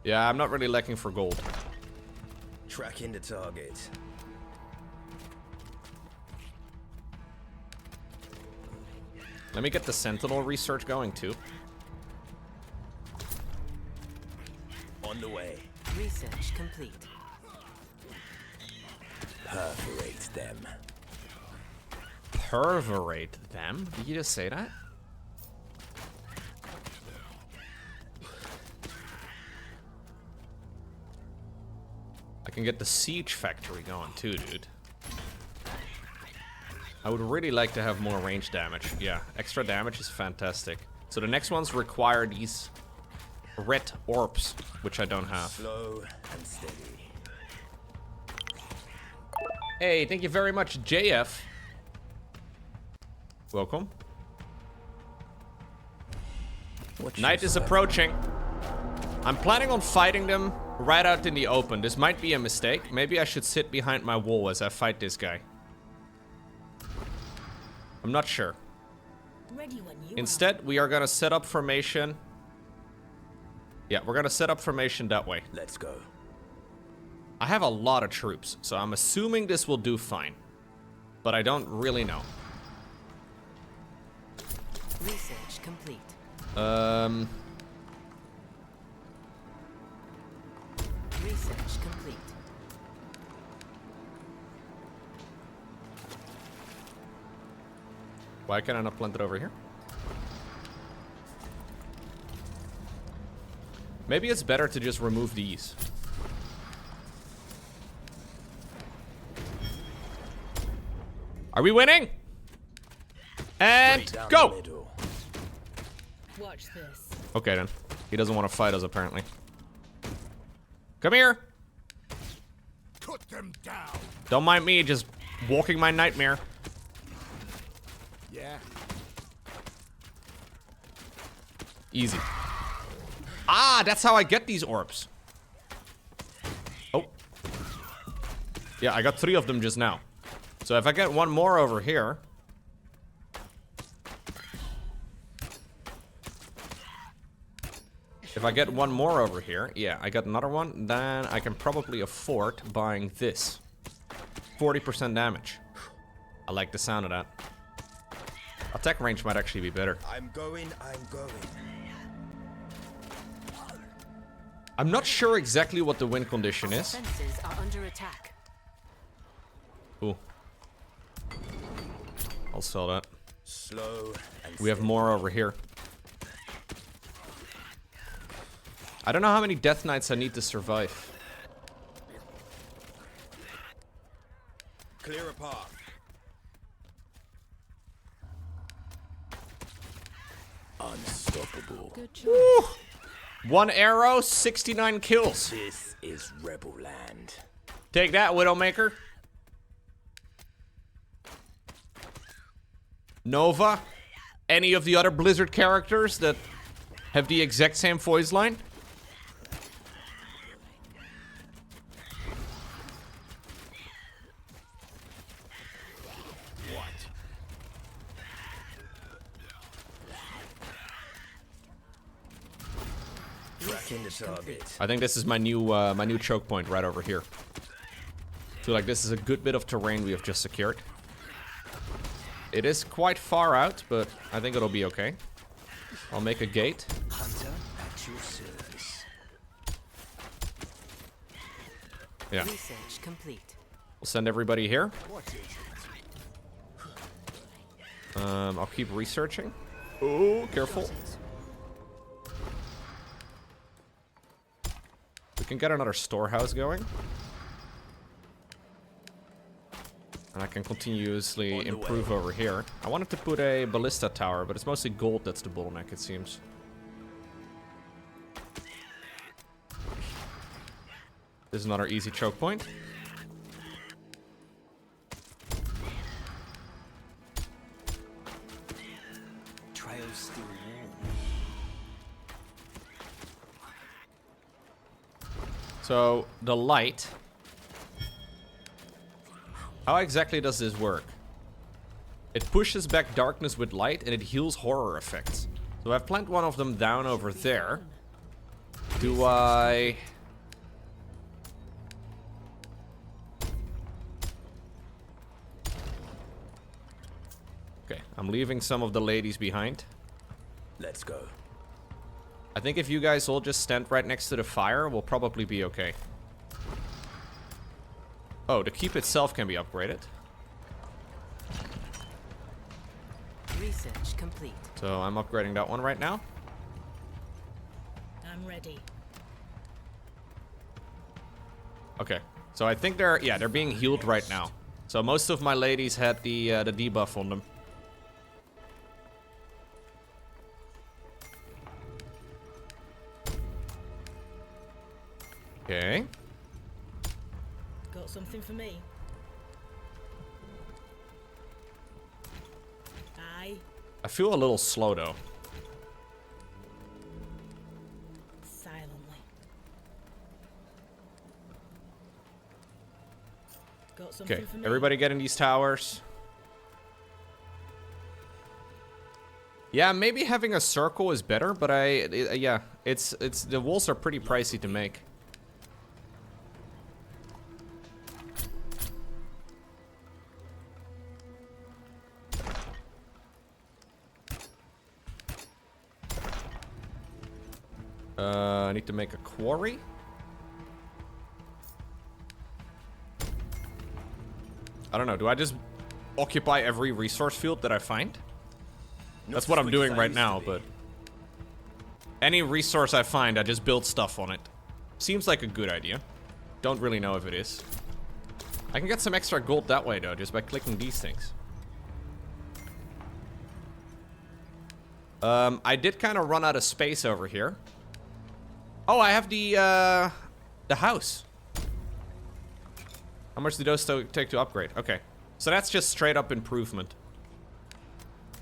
Yeah, I'm not really looking for gold. Tracking the target. Let me get the Sentinel research going too. On the way. Research complete. Perforate them. Perforate them? Did you just say that? I can get the siege factory going too, dude. I would really like to have more range damage. Yeah, extra damage is fantastic. So the next ones require these red orbs, which I don't have. Slow and steady. Hey, thank you very much, JF. Welcome. Night is approaching. I'm planning on fighting them right out in the open. This might be a mistake. Maybe I should sit behind my wall as I fight this guy. I'm not sure. Ready when you Instead, we are gonna set up formation. Yeah, we're gonna set up formation that way. Let's go. I have a lot of troops, so I'm assuming this will do fine. But I don't really know. Research complete. Research complete. Why can't I not plant it over here? Maybe it's better to just remove these. Are we winning? And go! Watch this. Okay then. He doesn't want to fight us apparently. Come here! Put them down. Don't mind me just walking my nightmare. Yeah. Easy. Ah, that's how I get these orbs. Oh. Yeah, I got 3 of them just now. So if I get one more over here. If I get one more over here, yeah, I got another one, then I can probably afford buying this. 40% damage. I like the sound of that. Attack range might actually be better. I'm going. I'm not sure exactly what the win condition is. Defenses are under attack. Ooh. I'll sell that. Slow and We have more over here. I don't know how many Death Knights I need to survive. clear a path. Unstoppable. Good choice. 1 arrow, 69 kills. This is Rebel Land. Take that, Widowmaker. Nova. Any of the other Blizzard characters that have the exact same voice line? Tracking the target. I think this is my new choke point right over here. Feel like this is a good bit of terrain we have just secured. It is quite far out, but I think it'll be okay. I'll make a gate. Hunter at your service. Yeah, Research complete. we'll send everybody here. What is it? I'll keep researching. Oh, careful. We can get another storehouse going. And I can continuously improve over here. I wanted to put a ballista tower, but it's mostly gold that's the bottleneck, it seems. This is another easy choke point. Trail still warm. So, the light. How exactly does this work? It pushes back darkness with light and it heals horror effects. So I've planned one of them down over there. Do I... Okay, I'm leaving some of the ladies behind. Let's go. I think if you guys all just stand right next to the fire, we'll probably be okay. Oh, the keep itself can be upgraded. Research complete. So I'm upgrading that one right now. I'm ready. Okay, so I think they're being healed right now. So most of my ladies had the debuff on them. Okay. Got something for me? Aye. I feel a little slow though. Silently. Got something Okay, for me? everybody get in these towers. Yeah, maybe having a circle is better, but yeah, it's the walls are pretty pricey to make. I need to make a quarry. I don't know. Do I just occupy every resource field that I find? That's what I'm doing right now, but... Any resource I find, I just build stuff on it. Seems like a good idea. Don't really know if it is. I can get some extra gold that way, though, just by clicking these things. I did kind of run out of space over here. Oh, I have the house. How much do those take to upgrade? Okay. So that's just straight up improvement.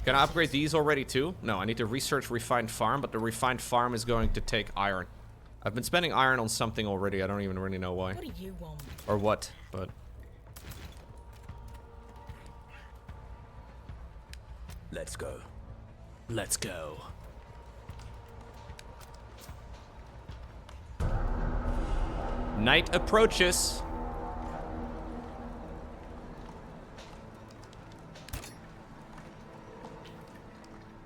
Can I upgrade these already too? No, I need to research refined farm, but the refined farm is going to take iron. I've been spending iron on something already. I don't even really know why. What do you want? Or what, but... Let's go. Let's go. Night approaches.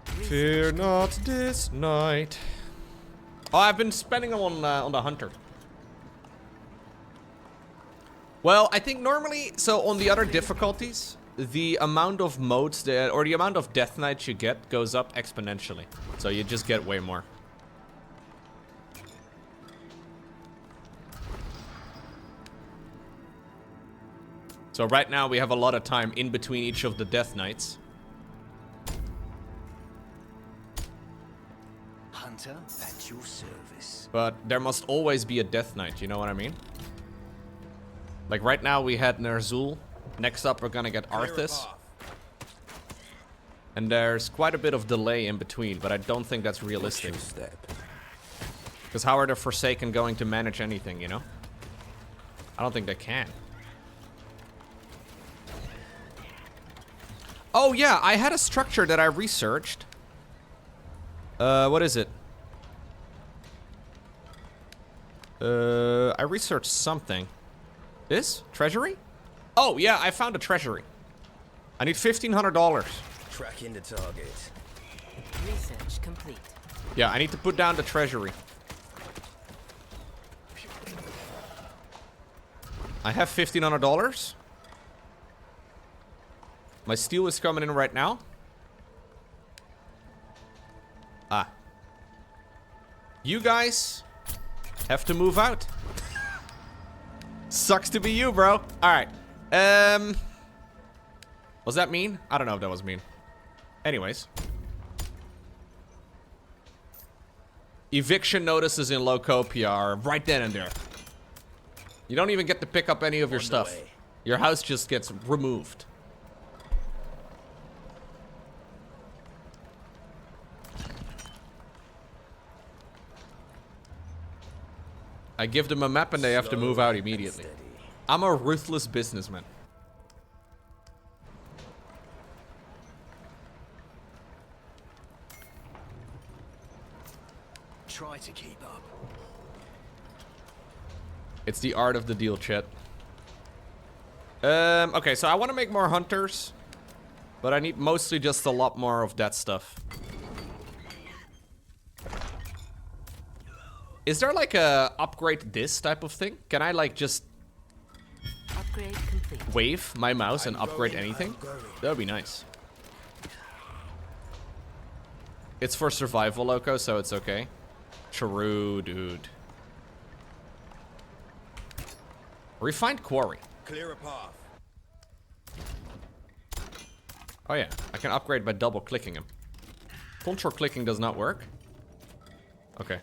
Fear not this night. Oh, I've been spending them on the hunter. Well, I think normally, so on the other difficulties, the amount of modes or the amount of death knights you get goes up exponentially. So you just get way more. So right now we have a lot of time in between each of the death knights. Hunter at your service. But there must always be a death knight, you know what I mean? Like right now we had Nerzul. Next up we're gonna get Arthas. And there's quite a bit of delay in between, but I don't think that's realistic. Because how are the Forsaken going to manage anything, you know? I don't think they can. Oh yeah, I had a structure that I researched. What is it? I researched something. This? Treasury? Oh yeah, I found a treasury. I need $1,500. Tracking the target. Research complete. Yeah, I need to put down the treasury. I have $1,500. My steel is coming in right now. Ah. You guys have to move out. Sucks to be you, bro. Alright. Was that mean? I don't know if that was mean. Anyways. Eviction notices in Lowko are right then and there. You don't even get to pick up any of your stuff. Your house just gets removed. I give them a map and they have to move out immediately. I'm a ruthless businessman. Try to keep up. It's the art of the deal, chat. Okay, so I want to make more hunters. But I need mostly just a lot more of that stuff. Is there like a upgrade this type of thing? Can I like just Upgrade complete. wave my mouse and upgrade anything? That would be nice. It's for survival, Lowko, so it's okay. True, dude. Refined quarry. Clear a path. Oh yeah, I can upgrade by double clicking him. Control clicking does not work. Okay.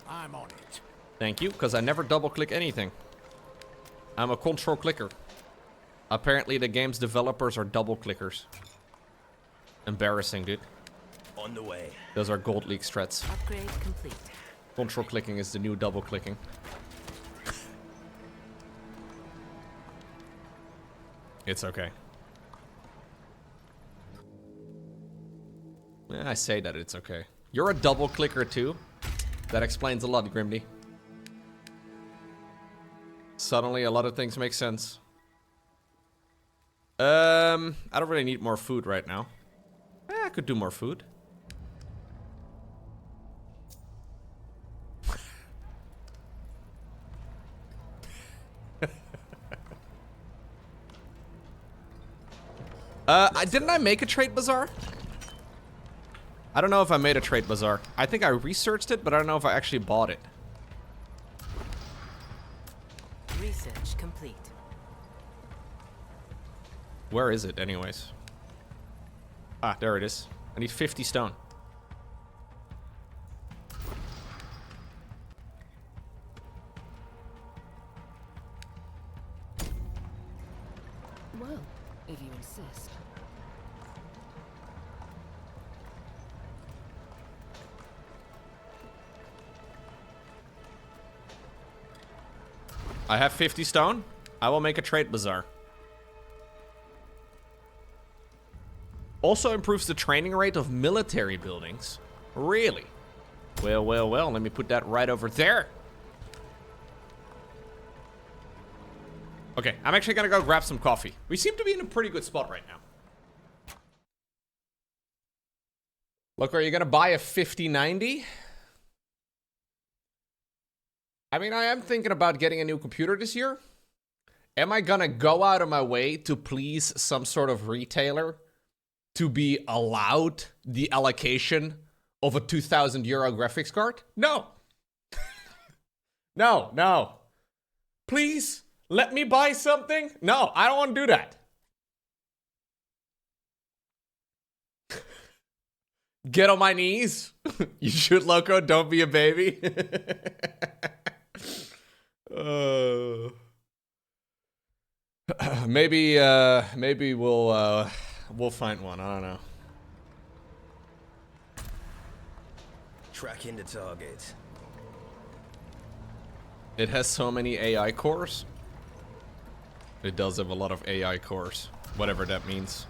I'm on it. Thank you, because I never double click anything. I'm a control clicker. Apparently the game's developers are double clickers. Embarrassing, dude. On the way. Those are Gold League strats. Upgrade complete. Control clicking is the new double clicking. It's okay. Yeah, I say that it's okay. You're a double clicker too? That explains a lot, Grimdy. Suddenly a lot of things make sense. I don't really need more food right now. I could do more food. Didn't I make a trade bazaar? I don't know if I made a trade bazaar. I think I researched it, but I don't know if I actually bought it. Research complete. Where is it, anyways? Ah, there it is. I need 50 stone. Well, if you insist. I have 50 stone. I will make a trade bazaar. Also improves the training rate of military buildings. Really? Well, well, well. Let me put that right over there. Okay, I'm actually gonna go grab some coffee. We seem to be in a pretty good spot right now. Look, are you gonna buy a 5090? I mean, I am thinking about getting a new computer this year. Am I gonna go out of my way to please some sort of retailer to be allowed the allocation of a 2,000 euro graphics card? No. No, no. Please, let me buy something? No, I don't want to do that. Get on my knees. You should, Lowko. Don't be a baby. Maybe we'll find one. I don't know. Track into target. It has so many AI cores. It does have a lot of AI cores, whatever that means.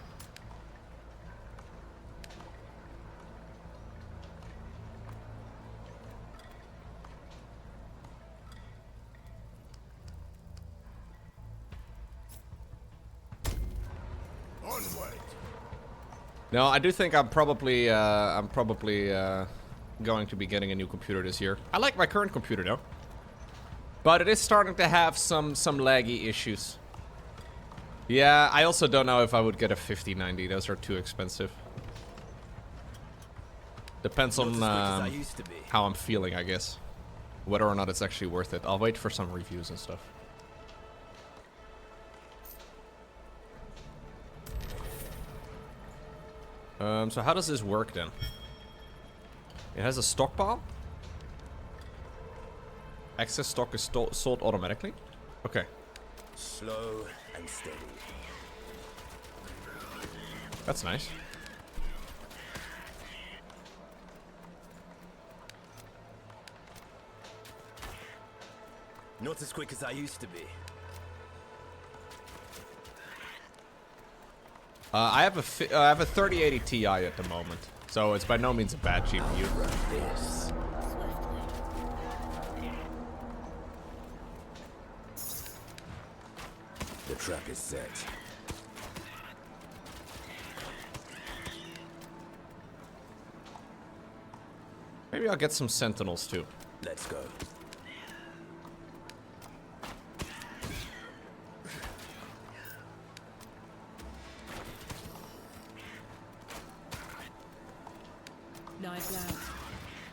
Onward. No, I do think I'm probably going to be getting a new computer this year. I like my current computer though, but it is starting to have some laggy issues. Yeah, I also don't know if I would get a 5090. Those are too expensive. Depends on how I'm feeling, I guess. Whether or not it's actually worth it. I'll wait for some reviews and stuff. So how does this work then? It has a stockpile? Excess stock is sold automatically? Okay. Slow and steady. That's nice. Not as quick as I used to be. I have a 3080 Ti at the moment, so it's by no means a bad GPU. This. trap is set. Maybe I'll get some sentinels too. Let's go. Knives out.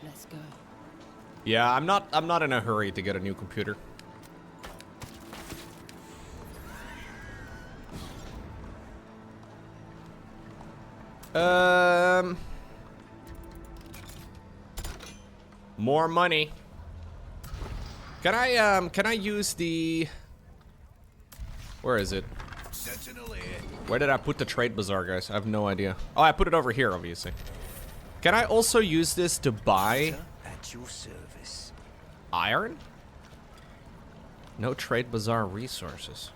Let's go. Yeah, I'm not in a hurry to get a new computer. More money. Can I use the... Where is it? Sentinel here. Where did I put the trade bazaar, guys? I have no idea. Oh, I put it over here, obviously. Can I also use this to buy At your service. iron? No trade bazaar resources.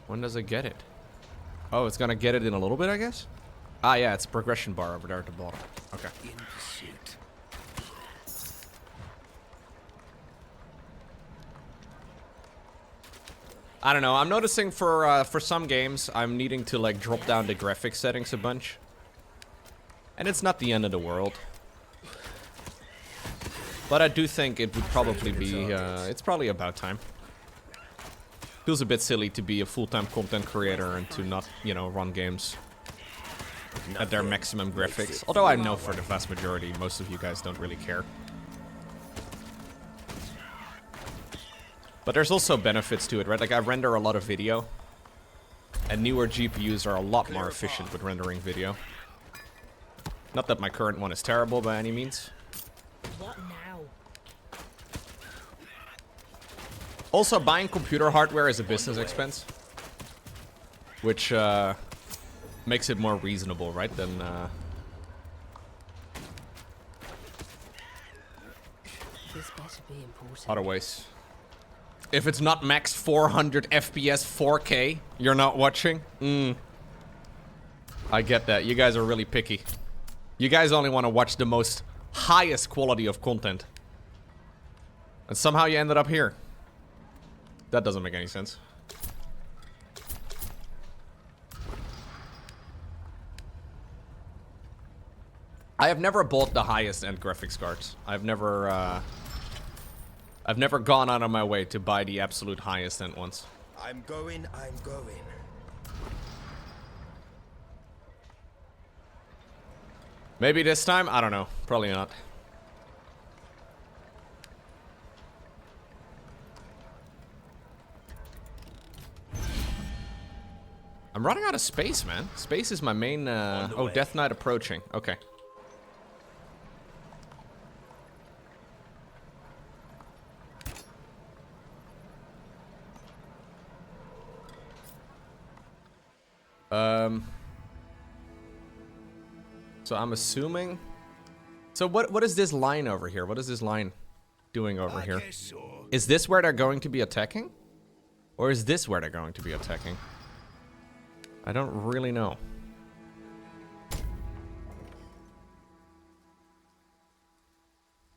When does it get it? Oh, it's gonna get it in a little bit, I guess? Ah, yeah, it's a progression bar over there at the bottom. Okay. In pursuit. I don't know. I'm noticing for some games, I'm needing to like drop down the graphics settings a bunch, and it's not the end of the world. But I do think it would probably be. It's probably about time. Feels a bit silly to be a full-time content creator and to not, you know, run games at their maximum graphics. Although I know for the vast majority, most of you guys don't really care. But there's also benefits to it, right? Like, I render a lot of video, and newer GPUs are a lot more efficient with rendering video. Not that my current one is terrible by any means. What now? Also, buying computer hardware is a business expense, which makes it more reasonable, right? Than This better be important. otherwise. If it's not max 400 FPS 4K, you're not watching? I get that. You guys are really picky. You guys only want to watch the most highest quality of content. And somehow you ended up here. That doesn't make any sense. I have never bought the highest end graphics cards. I've never gone out of my way to buy the absolute highest end ones. I'm going. Maybe this time? I don't know. Probably not. I'm running out of space, man. Space is my main... Oh, Death Knight approaching. Okay. So I'm assuming... So what is this line over here? What is this line doing over here? Is this where they're going to be attacking? Or is this where they're going to be attacking? I don't really know.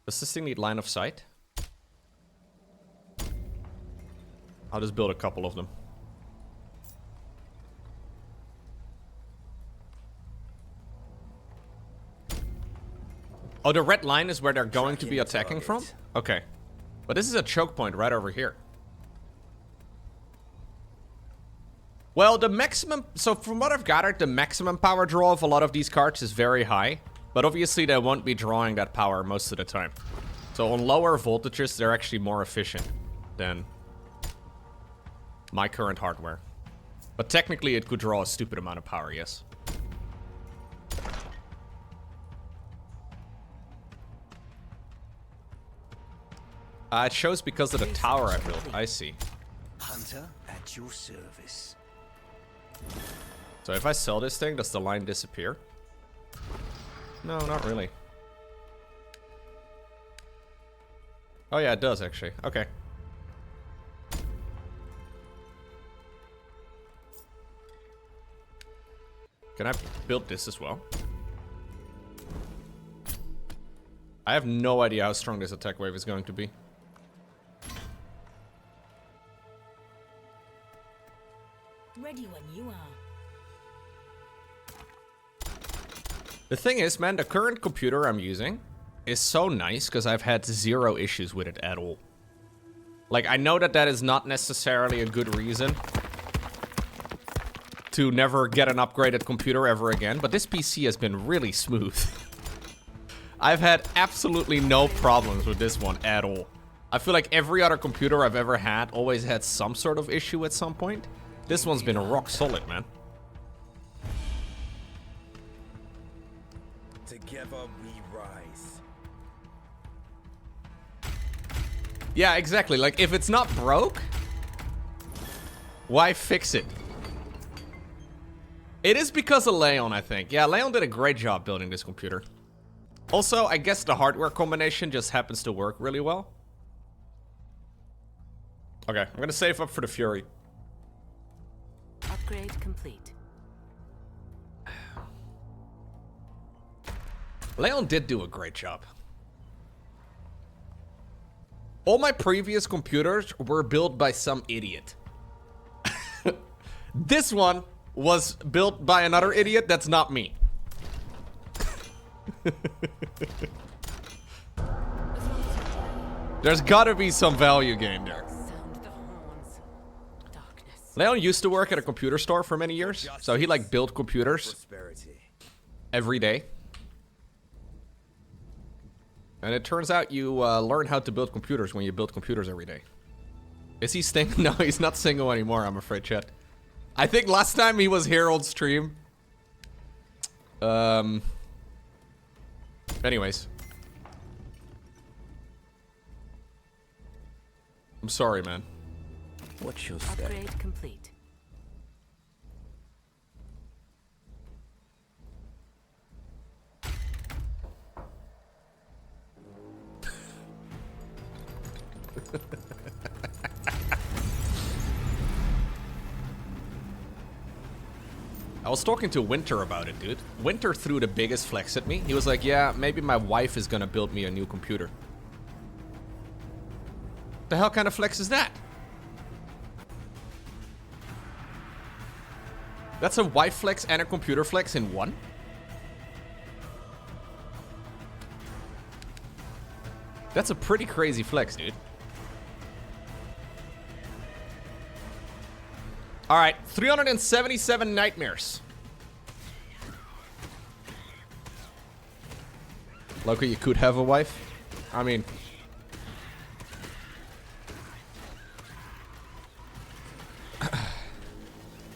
Does this thing need line of sight? I'll just build a couple of them. Oh, the red line is where they're going to be attacking from? Okay. But this is a choke point right over here. Well, the maximum... So from what I've gathered, the maximum power draw of a lot of these cards is very high. But obviously they won't be drawing that power most of the time. So on lower voltages, they're actually more efficient than my current hardware. But technically it could draw a stupid amount of power, yes. It shows because of the tower I built. I see. Hunter at your service. So if I sell this thing, does the line disappear? No, not really. Oh yeah, it does actually. Okay. Can I build this as well? I have no idea how strong this attack wave is going to be. Ready when you are. The thing is, man, the current computer I'm using is so nice because I've had 0 issues with it at all. Like, I know that that is not necessarily a good reason to never get an upgraded computer ever again, but this PC has been really smooth. I've had absolutely no problems with this one at all. I feel like every other computer I've ever had always had some sort of issue at some point. This one's been rock solid, man. Together we rise. Yeah, exactly. Like, if it's not broke, why fix it? It is because of Leon, I think. Yeah, Leon did a great job building this computer. Also, I guess the hardware combination just happens to work really well. Okay, I'm gonna save up for the Fury. Upgrade complete. Leon did do a great job. All my previous computers were built by some idiot. This one was built by another idiot that's not me. There's gotta be some value gain there. Sound the horns. Darkness. Leon used to work at a computer store for many years, so he like built computers Prosperity. every day. And it turns out you learn how to build computers when you build computers every day. Is he single? No, he's not single anymore, I'm afraid, chat. I think last time he was here on stream. Anyways. I'm sorry, man. What's your step? Upgrade complete. I was talking to Winter about it, dude. Winter threw the biggest flex at me. He was like, yeah, maybe my wife is gonna build me a new computer. The hell kind of flex is that? That's a wife flex and a computer flex in one? That's a pretty crazy flex, dude. Alright, 377 nightmares. Lowko, you could have a wife. I mean...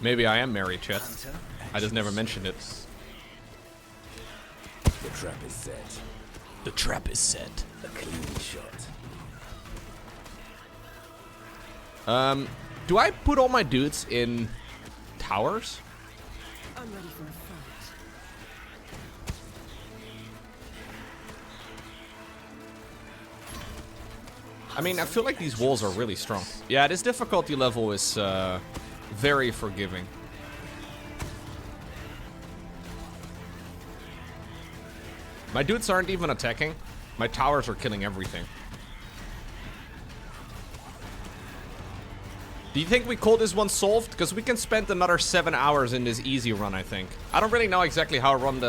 maybe I am married, chat. I just never mentioned it. The trap is set. The trap is set. A clean shot. Do I put all my dudes in towers? I'm ready for a fight. I mean, I feel like these walls are really strong. Yeah, this difficulty level is very forgiving. My dudes aren't even attacking. My towers are killing everything. Do you think we call this one solved? Because we can spend another 7 hours in this easy run, I think. I don't really know exactly how long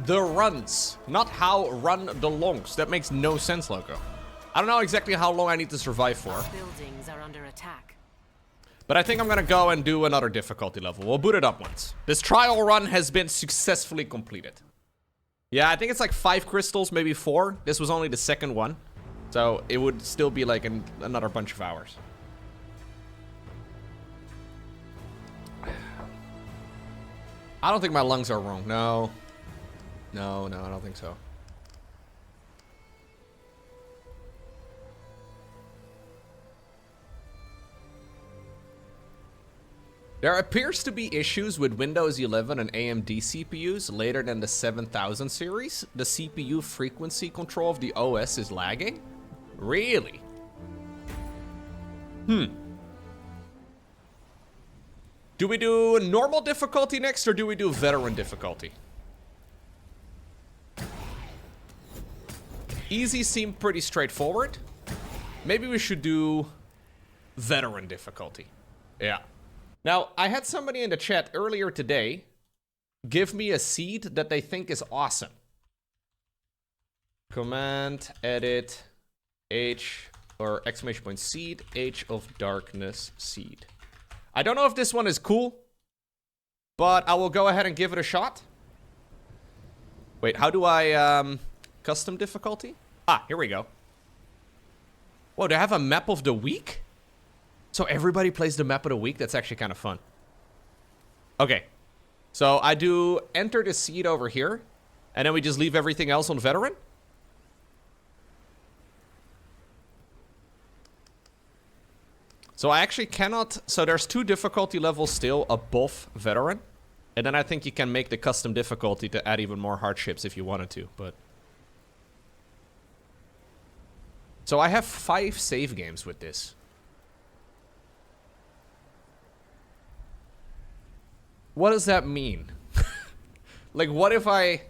the runs, not how run the longs. That makes no sense, Lowko. I don't know exactly how long I need to survive for. Buildings are under attack. But I think I'm gonna go and do another difficulty level. We'll boot it up once. This trial run has been successfully completed. Yeah, I think it's like 5 crystals, maybe 4. This was only the second one. So it would still be like another bunch of hours. I don't think my lungs are wrong. No. No, I don't think so. There appears to be issues with Windows 11 and AMD CPUs later than the 7000 series. The CPU frequency control of the OS is lagging? Really? Do we do normal difficulty next, or do we do veteran difficulty? Easy seemed pretty straightforward. Maybe we should do veteran difficulty. Yeah. Now, I had somebody in the chat earlier today give me a seed that they think is awesome. Command, edit, H, or exclamation point seed, Age of Darkness seed. I don't know if this one is cool, but I will go ahead and give it a shot. Wait, how do I, custom difficulty? Ah, here we go. Whoa, they have a map of the week? So everybody plays the map of the week? That's actually kind of fun. Okay. So I do enter the seed over here, and then we just leave everything else on veteran? So I actually cannot... So there's 2 difficulty levels still above veteran. And then I think you can make the custom difficulty to add even more hardships if you wanted to, but... So I have 5 save games with this. What does that mean? Like, what if I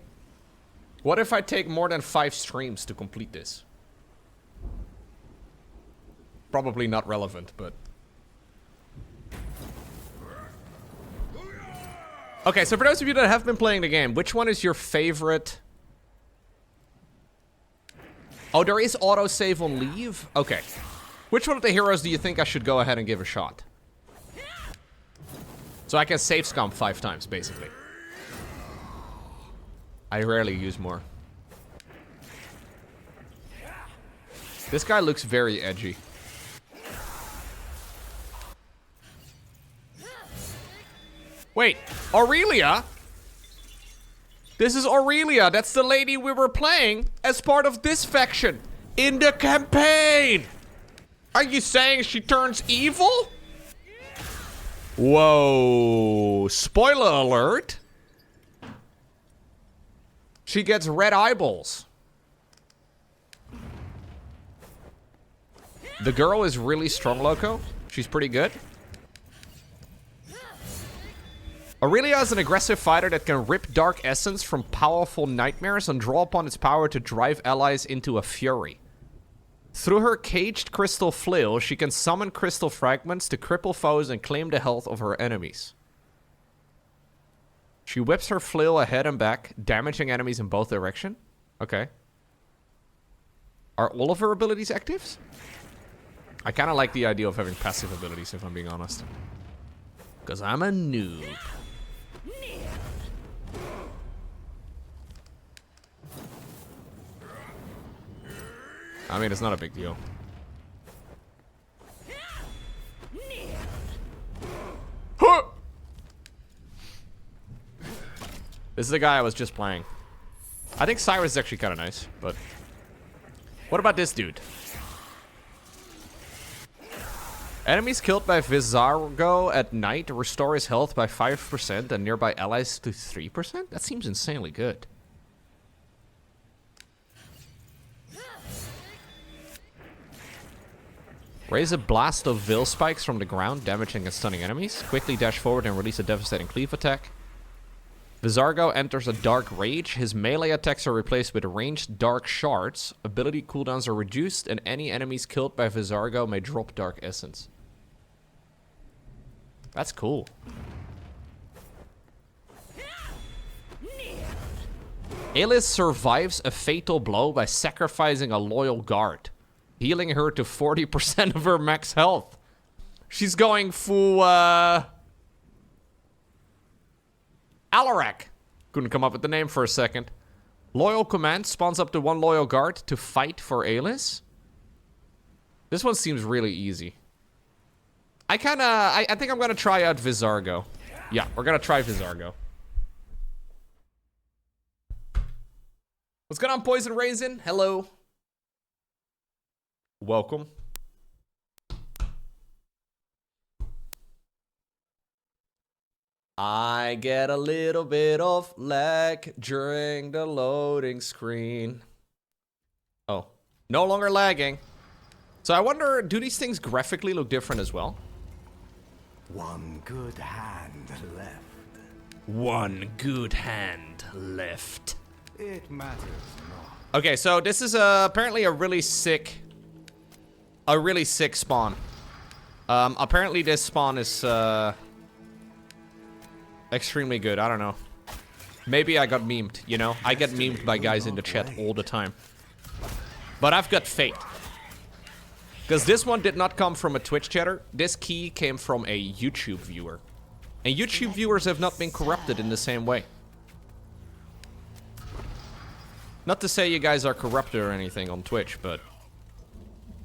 take more than 5 streams to complete this? Probably not relevant, but... Okay, so for those of you that have been playing the game, which one is your favorite? Oh, there is autosave on leave? Okay. Which one of the heroes do you think I should go ahead and give a shot? So I can save scum 5 times, basically. I rarely use more. This guy looks very edgy. Wait, Aurelia? This is Aurelia. That's the lady we were playing as part of this faction in the campaign. Are you saying she turns evil? Whoa. Spoiler alert. She gets red eyeballs. The girl is really strong, Lowko. She's pretty good. Aurelia is an aggressive fighter that can rip dark essence from powerful nightmares and draw upon its power to drive allies into a fury. Through her caged crystal flail, she can summon crystal fragments to cripple foes and claim the health of her enemies. She whips her flail ahead and back, damaging enemies in both directions. Okay. Are all of her abilities actives? I kind of like the idea of having passive abilities, if I'm being honest. Because I'm a noob. I mean, it's not a big deal. Huh! This is the guy I was just playing. I think Cyrus is actually kind of nice, but... What about this dude? Enemies killed by Vizargo at night restore his health by 5% and nearby allies to 3%? That seems insanely good. Raise a blast of Veil spikes from the ground, damaging and stunning enemies. Quickly dash forward and release a devastating cleave attack. Vizargo enters a dark rage. His melee attacks are replaced with ranged dark shards. Ability cooldowns are reduced, and any enemies killed by Vizargo may drop dark essence. That's cool. Alice survives a fatal blow by sacrificing a loyal guard, healing her to 40% of her max health. She's going full, Alarak. Couldn't come up with the name for a second. Loyal command spawns up to 1 loyal guard to fight for Alice. This one seems really easy. I think I'm gonna try out Vizargo. Yeah, we're gonna try Vizargo. What's going on, Poison Raisin? Hello. Welcome. I get a little bit of lag during the loading screen. Oh, no longer lagging. So I wonder, do these things graphically look different as well? One good hand left. One good hand left. It matters not. Okay, so this is apparently a really sick spawn. Apparently this spawn is extremely good. I don't know. Maybe I got memed, you know? I get memed by guys in the chat all the time. But I've got faith. Because this one did not come from a Twitch chatter. This key came from a YouTube viewer. And YouTube viewers have not been corrupted in the same way. Not to say you guys are corrupted or anything on Twitch, but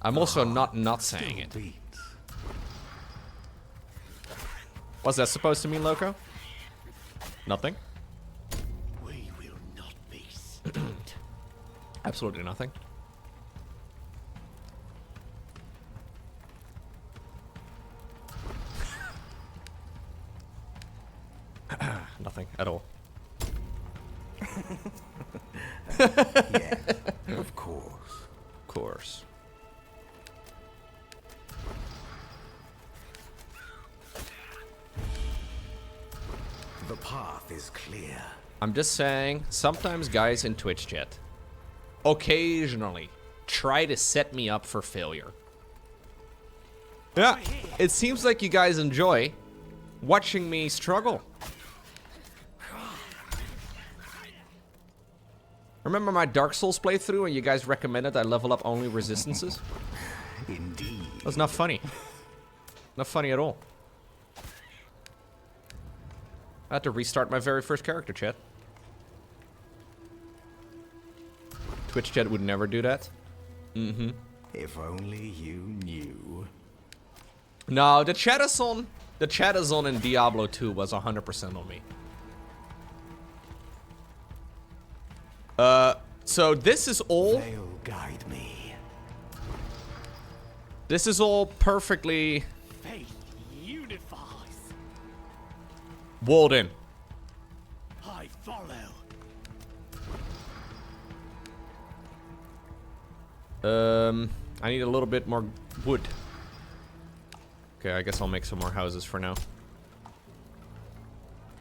I'm also not saying it. What's that supposed to mean, Lowko? Nothing? We will not be stopped. Absolutely nothing. Nothing at all. Yeah, of course. Of course. The path is clear. I'm just saying, sometimes guys in Twitch chat occasionally try to set me up for failure. Yeah, it seems like you guys enjoy watching me struggle. Remember my Dark Souls playthrough and you guys recommended I level up only resistances? Indeed. That was not funny. Not funny at all. I had to restart my very first character, chat. Twitch chat would never do that. Mm-hmm. If only you knew. No, the chat-a-zone in Diablo 2 was 100% on me. So this is all... They'll guide me. This is all perfectly... Faith unifies. walled in. I follow. I need a little bit more wood. Okay, I guess I'll make some more houses for now.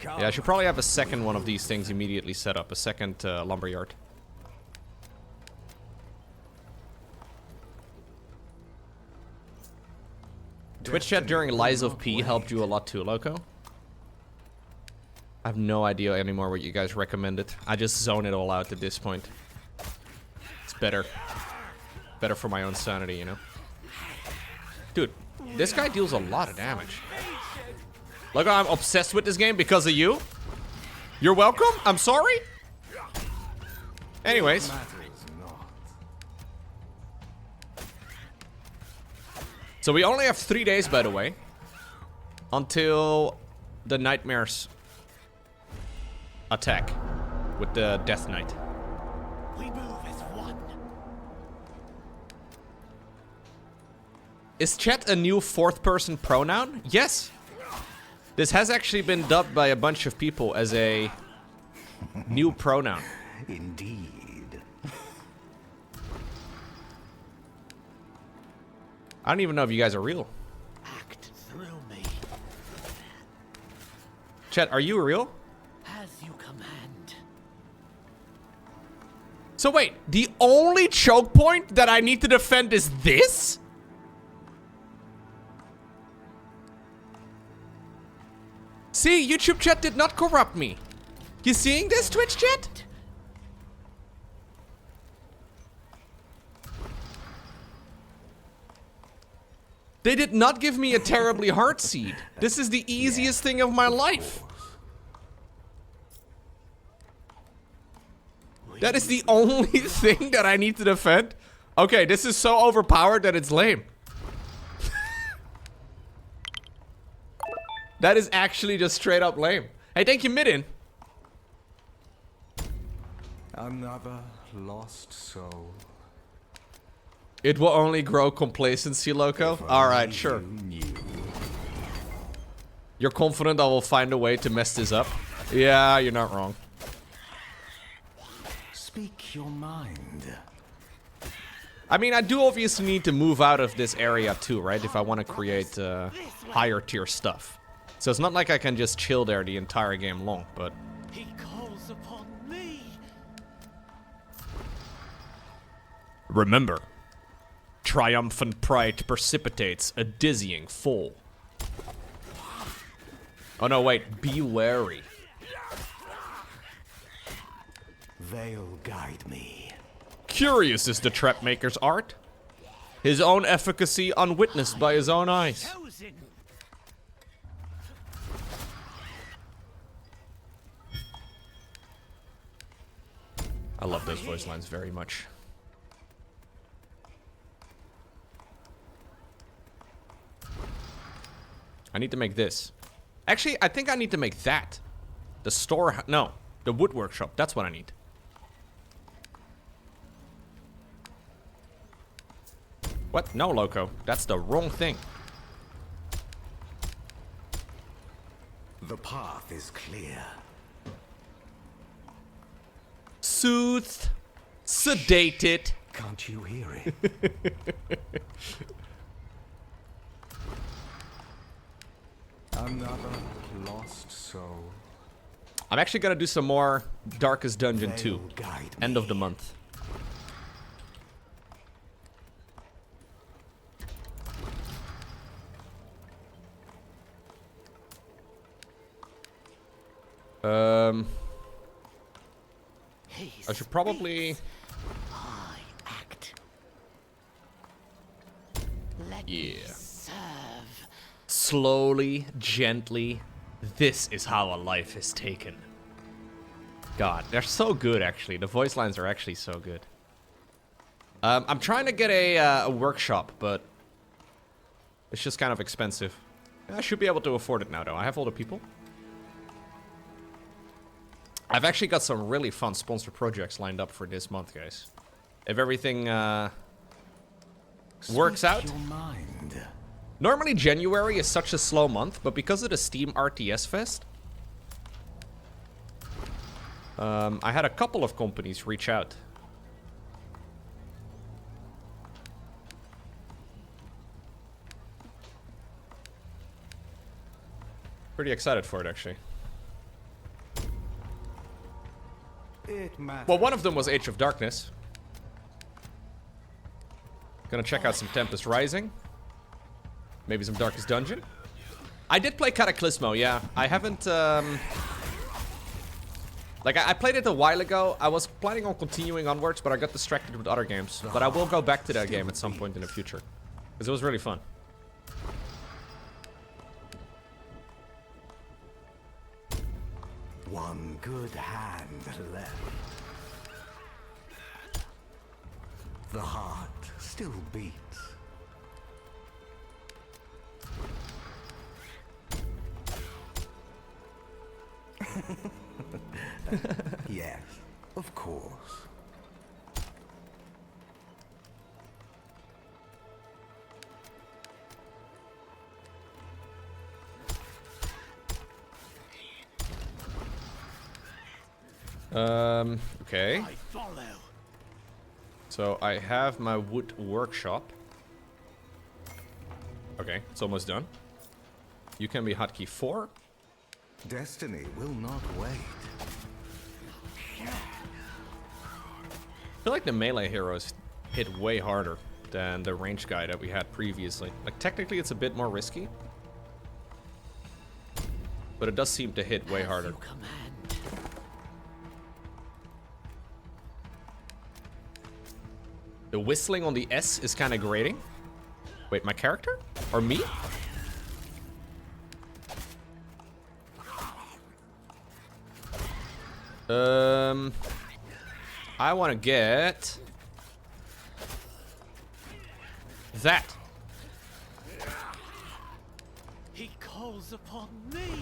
Yeah, I should probably have a second one of these things immediately set up. A second lumberyard. Twitch chat during Lies of P helped you a lot too, Lowko. I have no idea anymore what you guys recommended. I just zone it all out at this point. It's better. Better for my own sanity, you know? Dude, this guy deals a lot of damage. Look, I'm obsessed with this game because of you. You're welcome. I'm sorry. Anyways. So we only have 3 days, by the way, until the Nightmares attack with the Death Knight. We move as one. Is chat a new fourth-person pronoun? Yes. This has actually been dubbed by a bunch of people as a new pronoun. Indeed. I don't even know if you guys are real. Act through me. Chat, are you real? As you command. So wait, the only choke point that I need to defend is this? See, YouTube chat did not corrupt me. You seeing this, Twitch chat? They did not give me a terribly hard seed. This is the easiest thing of my life. That is the only thing that I need to defend. Okay, this is so overpowered that it's lame. That is actually just straight up lame. Hey, thank you, Midden. Another lost soul. It will only grow complacency, Lowko. Alright, sure. You're confident I will find a way to mess this up? Yeah, you're not wrong. Speak your mind. I mean, I do obviously need to move out of this area too, right? If I want to create higher tier stuff. So it's not like I can just chill there the entire game long, but... He calls upon me. Remember, Triumphant pride precipitates a dizzying fall. Oh no, wait. Be wary. They'll guide me. Curious is the trapmaker's art. His own efficacy unwitnessed by his own eyes. Chosen. I love those voice lines very much. I need to make this. Actually, I think I need to make that. The store... No, the wood workshop. That's what I need. What? No, Lowko. That's the wrong thing. The path is clear. Soothed. Sedated. Can't you hear it? Another lost soul. I'm actually gonna do some more Darkest Dungeon 2. They'll guide me. End of the month. I should probably... I act. Let Yeah. me serve. Slowly, gently. This is how a life is taken. God, they're so good, actually. The voice lines are actually so good. I'm trying to get a workshop, but it's just kind of expensive. I should be able to afford it now, though. I have all the people. I've actually got some really fun sponsored projects lined up for this month, guys. If everything works out. Your mind. Normally January is such a slow month, but because of the Steam RTS Fest, I had a couple of companies reach out. Pretty excited for it, actually. It matters. Well, one of them was Age of Darkness. Gonna check out some Tempest Rising. Maybe some Darkest Dungeon. I did play Cataclysmo, yeah. I haven't, like, I played it a while ago. I was planning on continuing onwards, but I got distracted with other games. But I will go back to that game at some point in the future. Because it was really fun. One good hand left. The heart still beats. Yes, of course. Okay. I follow. So I have my wood workshop. Okay, it's almost done. You can be hotkey 4. Destiny will not wait. I feel like the melee heroes hit way harder than the range guy that we had previously. Like, technically it's a bit more risky. But it does seem to hit way harder. You command. The whistling on the S is kind of grating. Wait, my character? Or me? I want to get that. He calls upon me.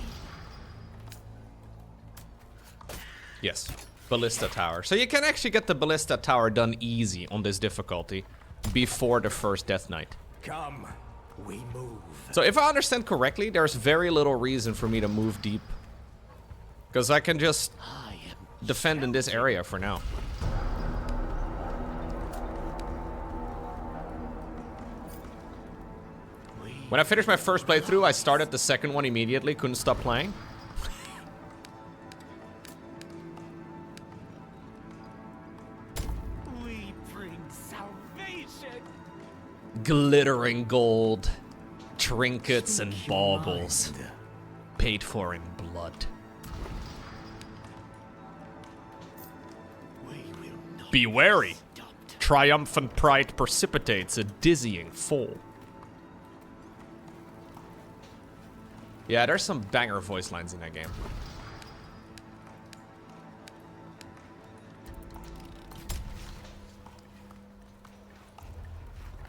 Yes, Ballista Tower. So you can actually get the Ballista Tower done easy on this difficulty before the first Death Knight. Come, we move. So if I understand correctly, there's very little reason for me to move deep. Because I can just I am defend in this area for now. When I finished my first playthrough, I started the second one immediately, couldn't stop playing. We bring salvation. Glittering gold, trinkets and baubles, Mind. paid for in blood. We will not Be wary. be stopped. Triumphant pride precipitates a dizzying fall. Yeah, there's some banger voice lines in that game.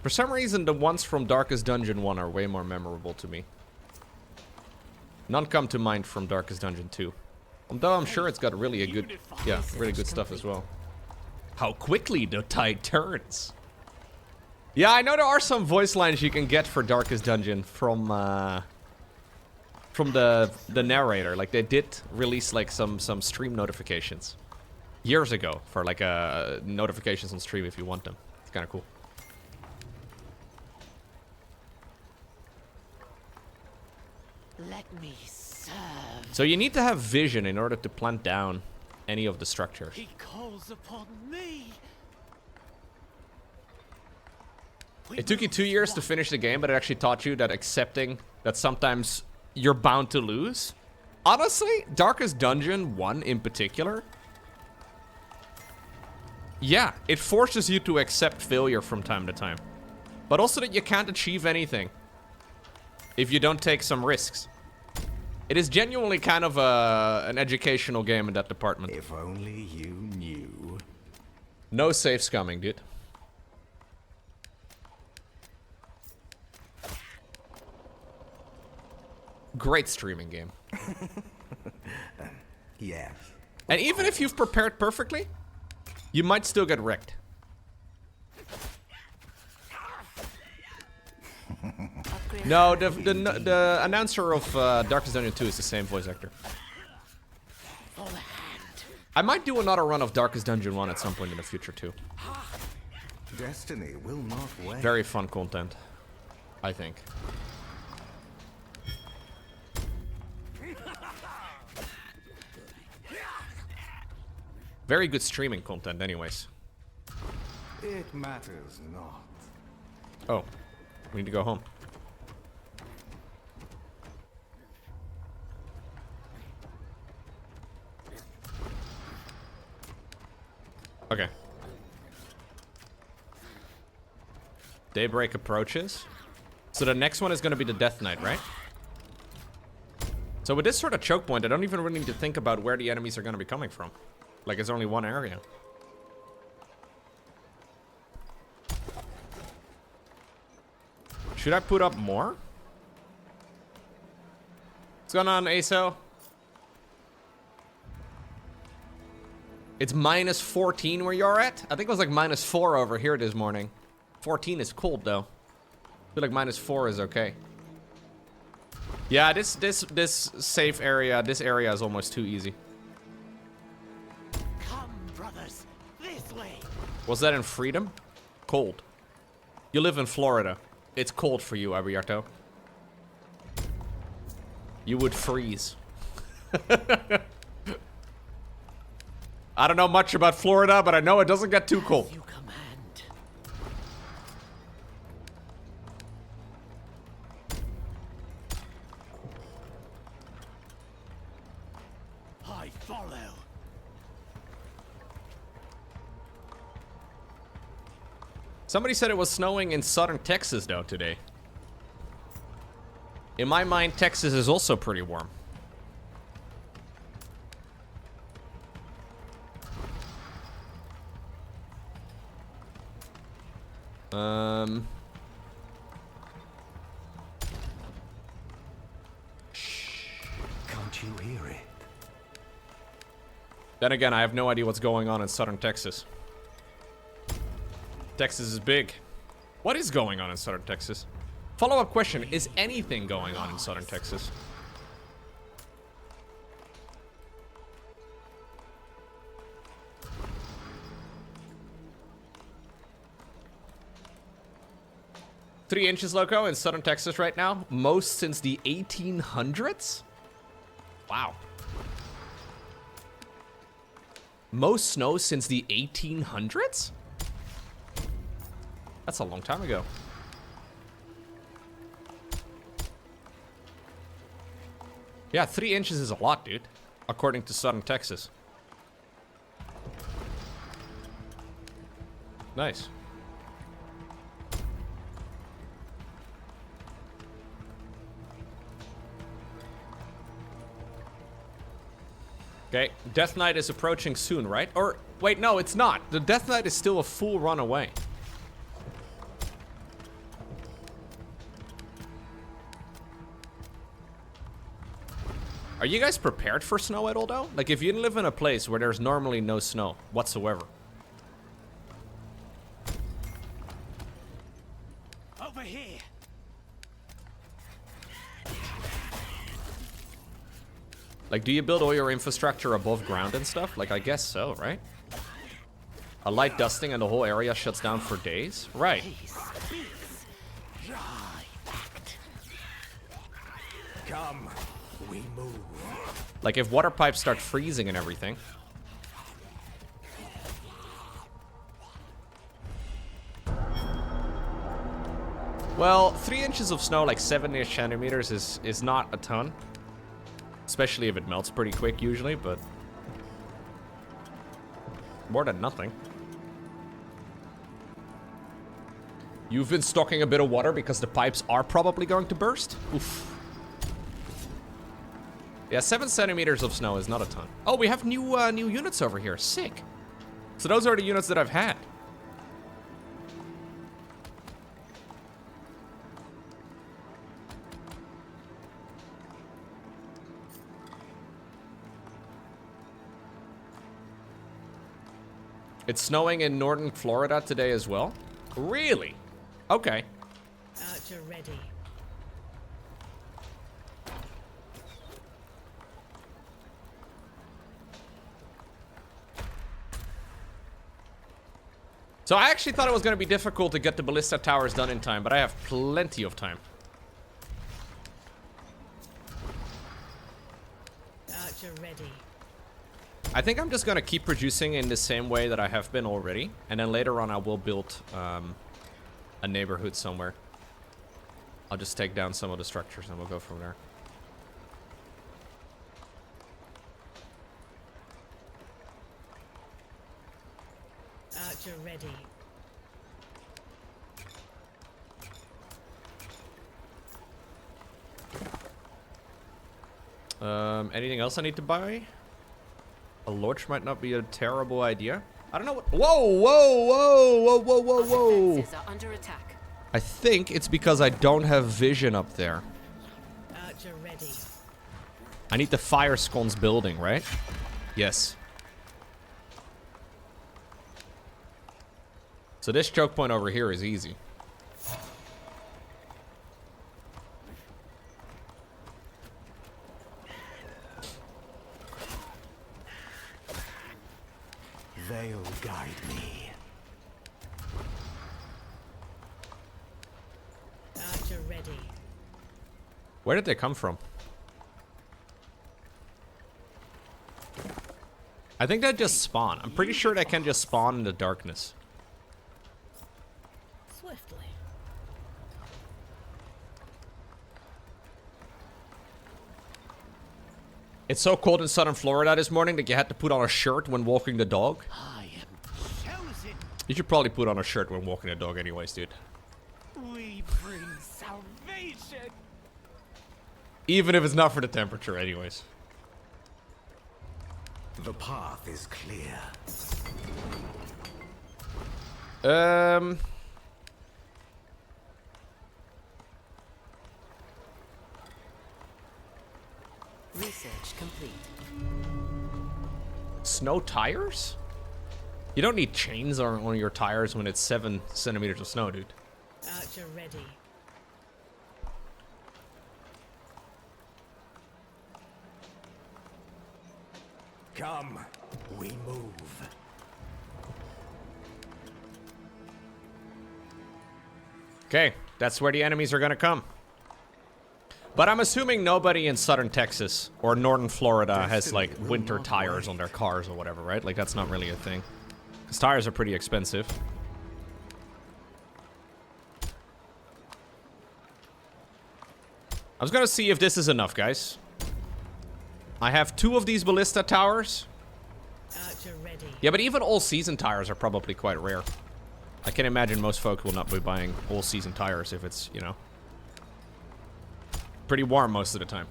For some reason, the ones from Darkest Dungeon 1 are way more memorable to me. None come to mind from Darkest Dungeon 2. Although I'm sure it's got really a good, yeah, really good stuff as well. How quickly the tide turns. Yeah, I know there are some voice lines you can get for Darkest Dungeon from the narrator. Like they did release like some stream notifications years ago for like notifications on stream if you want them. It's kind of cool. Let me serve. So you need to have vision in order to plant down any of the structures. He calls upon me. It took you 2 years to finish the game, but it actually taught you that accepting that sometimes you're bound to lose. Honestly, Darkest Dungeon 1 in particular, yeah, it forces you to accept failure from time to time. But also that you can't achieve anything if you don't take some risks. It is genuinely kind of an educational game in that department. If only you knew. No safes coming, dude. Great streaming game. Yes. And even if you've prepared perfectly, you might still get wrecked. No, the announcer of Darkest Dungeon 2 is the same voice actor. For the hand. I might do another run of Darkest Dungeon 1 at some point in the future too. Destiny will not wait. Very fun content, I think. Very good streaming content anyways. It matters not. Oh, we need to go home. Okay. Daybreak approaches. So the next one is going to be the Death Knight, right? So with this sort of choke point, I don't even really need to think about where the enemies are going to be coming from. Like, it's only one area. Should I put up more? What's going on, ASO? It's minus 14 where you're at? I think it was like minus 4 over here this morning. 14 is cold, though. I feel like minus 4 is okay. Yeah, this safe area, this area is almost too easy. Come, brothers, this way. Was that in Freedom? Cold. You live in Florida. It's cold for you, Abriarto. You would freeze. I don't know much about Florida, but I know it doesn't get too cold. You command. I follow. Somebody said it was snowing in southern Texas, though, today. In my mind, Texas is also pretty warm. Can't you hear it? Then again, I have no idea what's going on in southern Texas. Texas is big. What is going on in southern Texas? Follow-up question, is anything going on in southern Texas? Three inches, Lowko, in southern Texas right now. Most since the 1800s? Wow. Most snow since the 1800s? That's a long time ago. Yeah, 3 inches is a lot, dude. According to Southern Texas. Nice. Okay, Death Knight is approaching soon, right? Or, wait, no, it's not. The Death Knight is still a full run away. Are you guys prepared for snow at all, though? Like, if you live in a place where there's normally no snow whatsoever. Over here. Like, do you build all your infrastructure above ground and stuff? Like, I guess so, right? A light dusting and the whole area shuts down for days? Right. He speaks. Dry act. Come, we move. Like, if water pipes start freezing and everything. Well, 3 inches of snow, like 7-ish centimeters, is not a ton. Especially if it melts pretty quick, usually, but... more than nothing. You've been stocking a bit of water because the pipes are probably going to burst? Oof. Yeah, 7 centimeters of snow is not a ton. Oh, we have new units over here. Sick. So those are the units that I've had. It's snowing in northern Florida today as well? Really? Okay. Archer ready. So I actually thought it was going to be difficult to get the ballista towers done in time, but I have plenty of time. Archer ready. I think I'm just going to keep producing in the same way that I have been already. And then later on I will build a neighborhood somewhere. I'll just take down some of the structures and we'll go from there. Archer ready. Anything else I need to buy? A lodge might not be a terrible idea. I don't know what... Whoa, whoa, whoa, whoa, whoa, whoa, Our whoa. defenses are under attack. I think it's because I don't have vision up there. Archer ready. I need the fire scones building, right? Yes. So this choke point over here is easy. They'll guide me. Archer ready. Where did they come from? I think they just spawn. I'm pretty sure they can just spawn in the darkness. Swiftly. It's so cold in southern Florida this morning that you had to put on a shirt when walking the dog. I am chosen. You should probably put on a shirt when walking the dog anyways, dude. We bring salvation. Even if it's not for the temperature anyways. The path is clear. Research complete. Snow tires? You don't need chains on your tires when it's 7 centimeters of snow, dude. Archer ready. Come, we move. Okay, that's where the enemies are gonna come. But I'm assuming nobody in southern Texas or northern Florida has like winter tires on their cars or whatever, right? Like that's not really a thing. Because tires are pretty expensive. I was gonna see if this is enough, guys. I have 2 of these ballista towers. Archer ready. Yeah, but even all-season tires are probably quite rare. I can imagine most folk will not be buying all-season tires if it's, you know, pretty warm most of the time.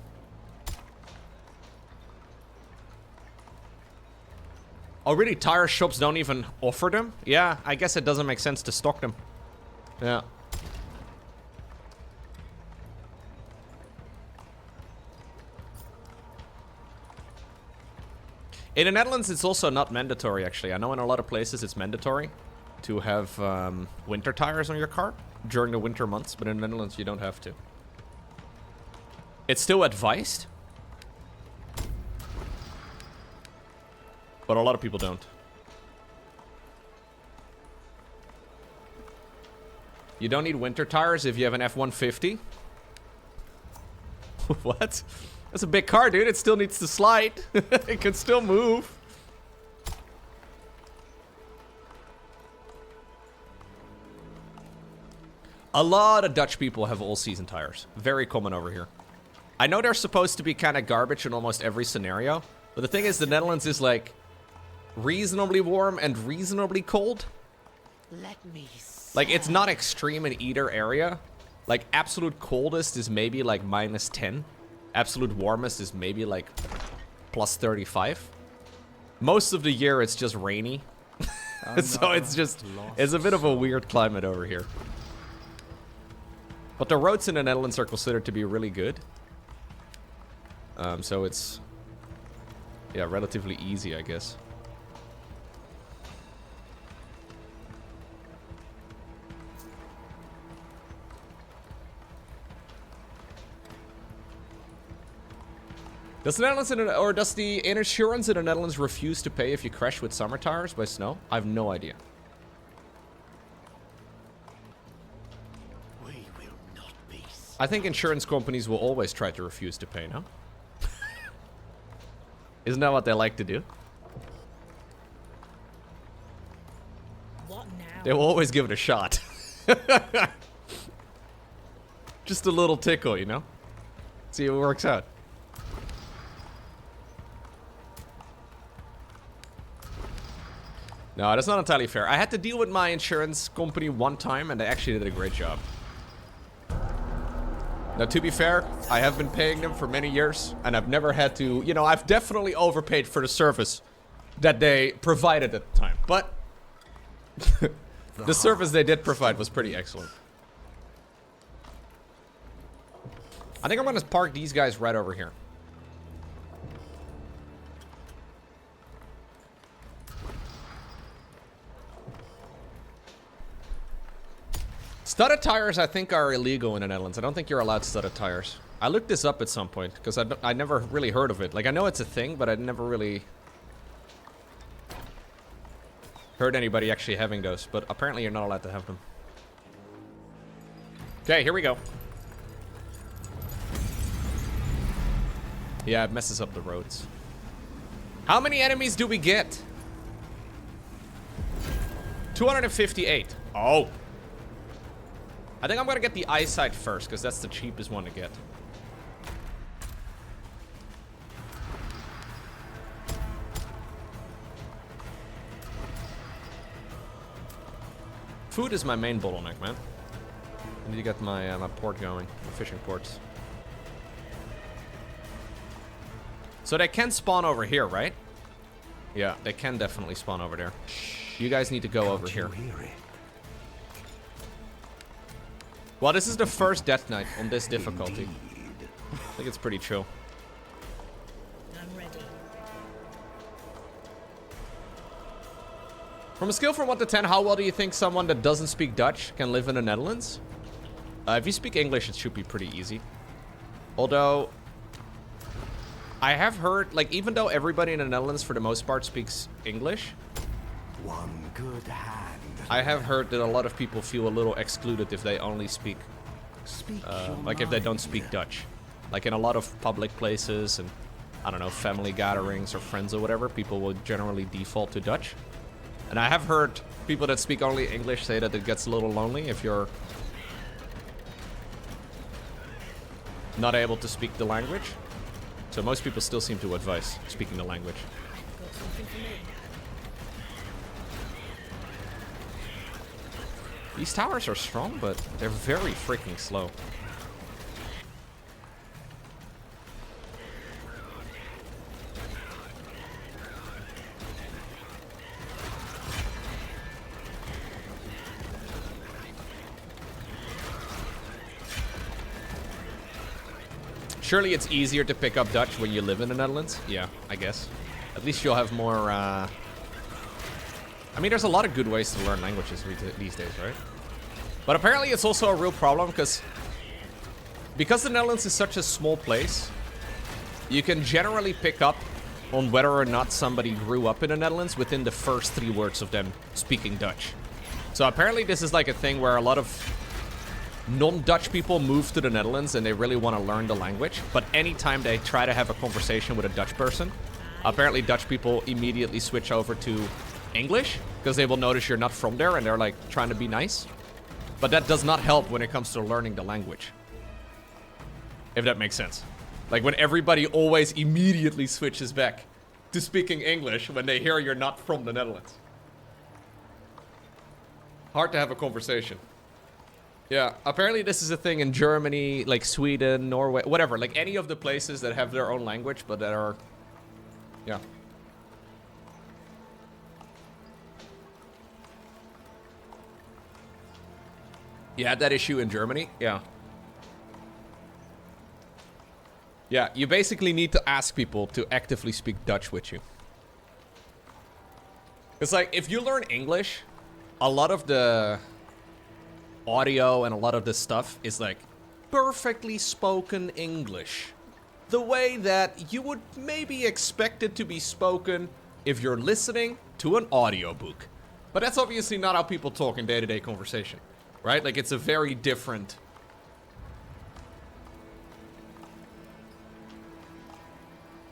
Oh, really? Tire shops don't even offer them? Yeah, I guess it doesn't make sense to stock them. Yeah. In the Netherlands, it's also not mandatory, actually. I know in a lot of places it's mandatory to have winter tires on your car during the winter months, but in the Netherlands, you don't have to. It's still advised, but a lot of people don't. You don't need winter tires if you have an F-150. What? That's a big car, dude. It still needs to slide. It can still move. A lot of Dutch people have all-season tires. Very common over here. I know they're supposed to be kind of garbage in almost every scenario, but the thing is, the Netherlands is like reasonably warm and reasonably cold. Let me Like, it's not extreme in either area. Like, absolute coldest is maybe like -10. Absolute warmest is maybe like +35. Most of the year it's just rainy. So it's a bit of a weird climate over here. But the roads in the Netherlands are considered to be really good. So it's, yeah, relatively easy, I guess. Does the Netherlands or does the insurance in the Netherlands refuse to pay if you crash with summer tires by snow? I have no idea. We will not be. I think insurance companies will always try to refuse to pay, no? Isn't that what they like to do? What now? They will always give it a shot. Just a little tickle, you know? See if it works out. No, that's not entirely fair. I had to deal with my insurance company one time, and they actually did a great job. Now, to be fair, I have been paying them for many years, and I've never had to... You know, I've definitely overpaid for the service that they provided at the time. But the service they did provide was pretty excellent. I think I'm going to park these guys right over here. Studded tires, I think, are illegal in the Netherlands. I don't think you're allowed studded tires. I looked this up at some point, because I never really heard of it. Like, I know it's a thing, but I never really heard anybody actually having those. But apparently you're not allowed to have them. Okay, here we go. Yeah, it messes up the roads. How many enemies do we get? 258. Oh. I think I'm gonna get the eyesight first, because that's the cheapest one to get. Food is my main bottleneck, man. I need to get my my port going, my fishing ports. So they can spawn over here, right? Yeah, they can definitely spawn over there. You guys need to go over here. Well, this is the first Death Knight on this difficulty. I think it's pretty chill. I'm ready. From a scale from 1 to 10, how well do you think someone that doesn't speak Dutch can live in the Netherlands? If you speak English, it should be pretty easy. Although, I have heard, like, even though everybody in the Netherlands for the most part speaks English, One good hand. I have heard that a lot of people feel a little excluded if they only speak, Speak like if they don't speak Dutch. Like in a lot of public places and, I don't know, family gatherings or friends or whatever, people will generally default to Dutch. And I have heard people that speak only English say that it gets a little lonely if you're not able to speak the language. So most people still seem to advise speaking the language. Got something for me. These towers are strong, but they're very freaking slow. Surely it's easier to pick up Dutch when you live in the Netherlands? Yeah, I guess. At least you'll have more, I mean, there's a lot of good ways to learn languages these days, right? But apparently it's also a real problem because the Netherlands is such a small place, you can generally pick up on whether or not somebody grew up in the Netherlands within the first 3 words of them speaking Dutch. So apparently this is like a thing where a lot of non-Dutch people move to the Netherlands and they really want to learn the language, but anytime they try to have a conversation with a Dutch person, apparently Dutch people immediately switch over to English because they will notice you're not from there and they're like trying to be nice. But that does not help when it comes to learning the language. If that makes sense. Like when everybody always immediately switches back to speaking English when they hear you're not from the Netherlands. Hard to have a conversation. Yeah, apparently this is a thing in Germany, like Sweden, Norway, whatever. Like any of the places that have their own language, but that are... Yeah. You had that issue in Germany? Yeah. Yeah, you basically need to ask people to actively speak Dutch with you. It's like, if you learn English, a lot of the audio and a lot of this stuff is like perfectly spoken English. The way that you would maybe expect it to be spoken if you're listening to an audiobook. But that's obviously not how people talk in day-to-day conversation, right? Like it's a very different...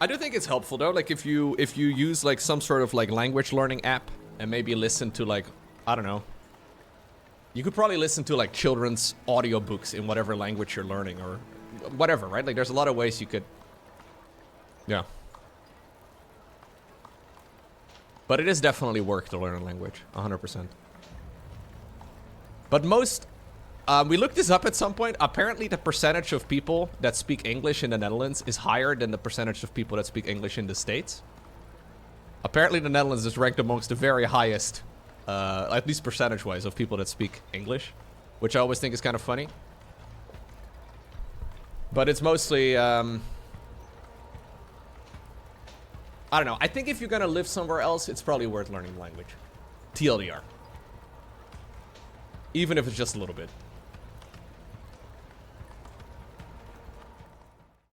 I do think it's helpful though, like if you use like some sort of like language learning app and maybe listen to like, I don't know, you could probably listen to like children's audiobooks in whatever language you're learning or whatever, right? Like there's a lot of ways you could, yeah. But it is definitely work to learn a language, 100%. But most, we looked this up at some point. Apparently the percentage of people that speak English in the Netherlands is higher than the percentage of people that speak English in the States. Apparently the Netherlands is ranked amongst the very highest, at least percentage-wise, of people that speak English, which I always think is kind of funny. But it's mostly, I don't know. I think if you're gonna live somewhere else, it's probably worth learning the language. TLDR. Even if it's just a little bit.